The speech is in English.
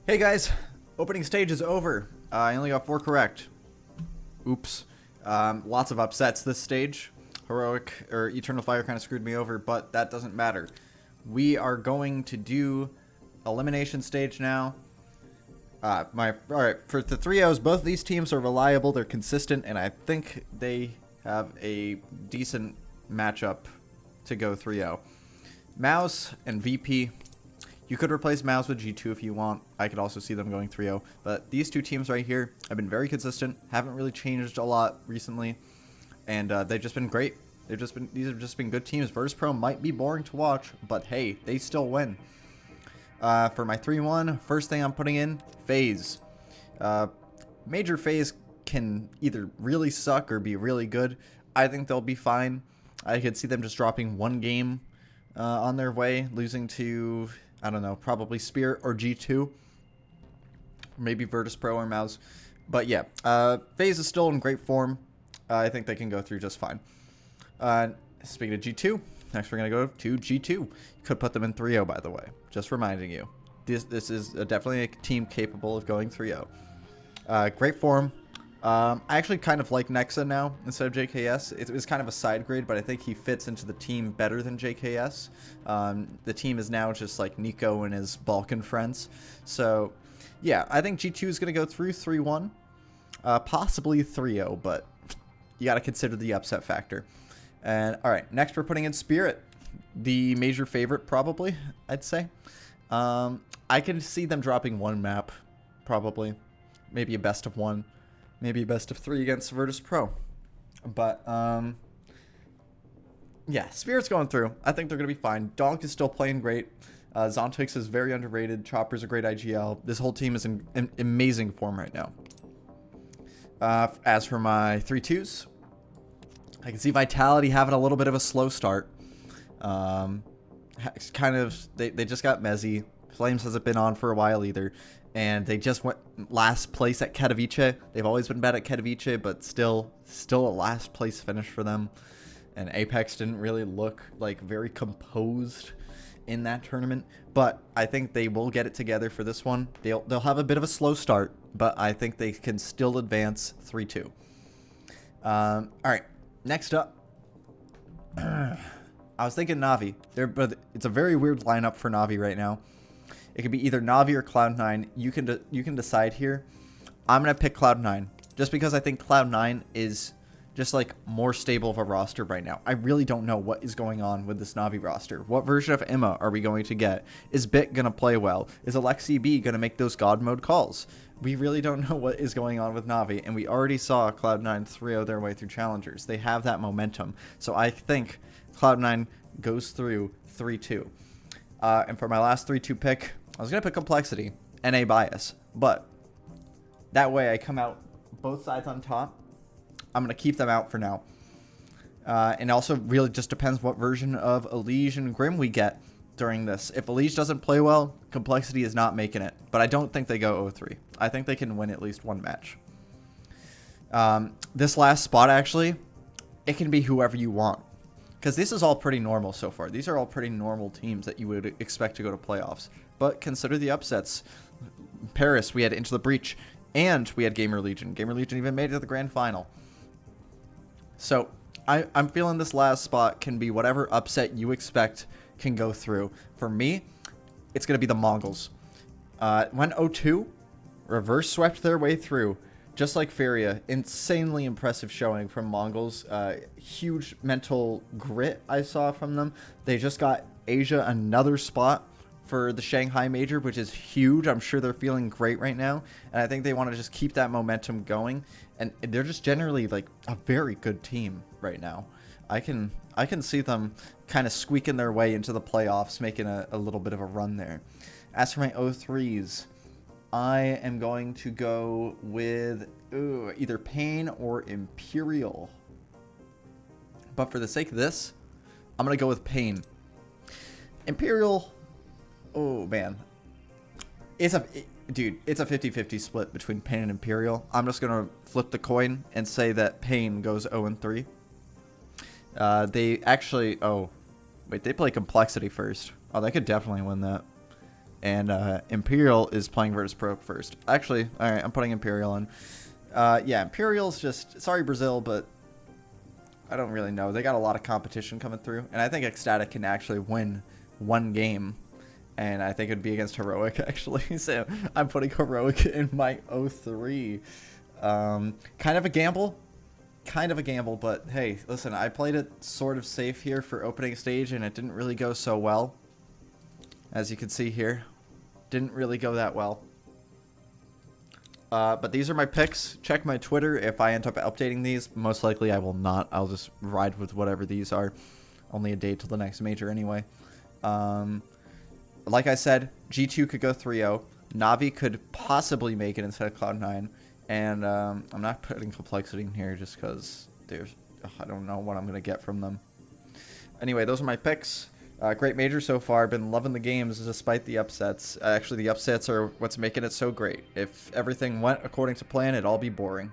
Hey guys, opening stage is over. I only got 4 correct. Oops. Lots of upsets this stage. Heroic or Eternal Fire kind of screwed me over, but that doesn't matter. We are going to do elimination stage now. Alright, for the 3-0s, both these teams are reliable, they're consistent, and I think they have a decent matchup to go 3-0. Mouse and VP. You could replace Mouse with G2 if you want. I could also see them going 3-0. But these two teams right here have been very consistent. Haven't really changed a lot recently. And they've just been great. These have just been good teams. Virtus Pro might be boring to watch, but hey, they still win. For my 3-1, first thing I'm putting in, faze. Major faze can either really suck or be really good. I think they'll be fine. I could see them just dropping one game on their way, losing to, I don't know, probably Spirit or G2. Maybe Virtus Pro or Mouse. But yeah, faze is still in great form. I think they can go through just fine. Speaking of G2, next we're going to go to G2. You could put them in 3-0, by the way. Just reminding you. This is definitely a team capable of going 3-0. Great form. I actually kind of like Nexa now instead of JKS. It was kind of a side grade, but I think he fits into the team better than JKS. The team is now just like Nico and his Balkan friends. So, yeah, I think G2 is going to go through 3-1. Possibly 3-0, but you got to consider the upset factor. And, alright, next we're putting in Spirit. The major favorite, probably, I'd say. I can see them dropping one map, probably. Maybe a best of 1. Maybe a best of 3 against Virtus Pro. But, yeah, Spirit's going through. I think they're going to be fine. Donk is still playing great. Zontix is very underrated. Chopper's a great IGL. This whole team is in amazing form right now. As for my 3-2s, I can see Vitality having a little bit of a slow start. Kind of, they just got Mezzy. Flames hasn't been on for a while either. And they just went last place at Katowice. They've always been bad at Katowice, but still a last place finish for them. And Apex didn't really look like very composed in that tournament. But I think they will get it together for this one. They'll have a bit of a slow start, but I think they can still advance 3-2. Alright, next up. I was thinking Na'Vi. But it's a very weird lineup for Na'Vi right now. It could be either Na'Vi or Cloud9. You can decide here. I'm going to pick Cloud9 just because I think Cloud9 is just like more stable of a roster right now. I really don't know what is going on with this Na'Vi roster. What version of Emma are we going to get? Is Bit going to play well? Is Alexi B going to make those God mode calls? We really don't know what is going on with Na'Vi, and we already saw Cloud9 3-0 their way through challengers. They have that momentum. So I think Cloud9 goes through 3-2. And for my last 3-2 pick, I was going to pick Complexity, NA bias, but that way I come out both sides on top. I'm going to keep them out for now. And also really just depends what version of Elige and Grim we get during this. If Elige doesn't play well, Complexity is not making it. But I don't think they go 0-3. I think they can win at least one match. This last spot, actually, it can be whoever you want. Because this is all pretty normal so far. These are all pretty normal teams that you would expect to go to playoffs. But consider the upsets. Paris, we had Into the Breach, and we had Gamer Legion. Gamer Legion even made it to the grand final. So, I'm feeling this last spot can be whatever upset you expect can go through. For me, it's going to be the Mongols. Went 0-2, reverse swept their way through. Just like Feria, insanely impressive showing from Mongols. Huge mental grit I saw from them. They just got Asia another spot for the Shanghai Major, which is huge. I'm sure they're feeling great right now. And I think they want to just keep that momentum going. And they're just generally like a very good team right now. I can see them kind of squeaking their way into the playoffs, making a little bit of a run there. As for my 0-3s, I am going to go with either Pain or Imperial. But for the sake of this, I'm going to go with Pain. Imperial, oh man. It's a 50-50 split between Pain and Imperial. I'm just going to flip the coin and say that Pain goes 0-3. They actually, they play Complexity first. Oh, they could definitely win that. and Imperial is playing versus Pro first. Actually, all right, I'm putting Imperial in. Yeah, Imperial's just, sorry Brazil, but I don't really know. They got a lot of competition coming through, and I think Ecstatic can actually win one game, and I think it'd be against Heroic, actually. So I'm putting Heroic in my 0-3. Kind of a gamble. Kind of a gamble, but hey, listen, I played it sort of safe here for opening stage, and it didn't really go so well. As you can see here, didn't really go that well. But these are my picks. Check my Twitter if I end up updating these. Most likely I will not. I'll just ride with whatever these are. Only a day till the next major anyway. Like I said, G2 could go 3-0. Navi could possibly make it instead of Cloud9. And I'm not putting Complexity in here just because I don't know what I'm going to get from them. Anyway, those are my picks. Great major so far. Been loving the games despite the upsets. Actually, the upsets are what's making it so great. If everything went according to plan, it'd all be boring.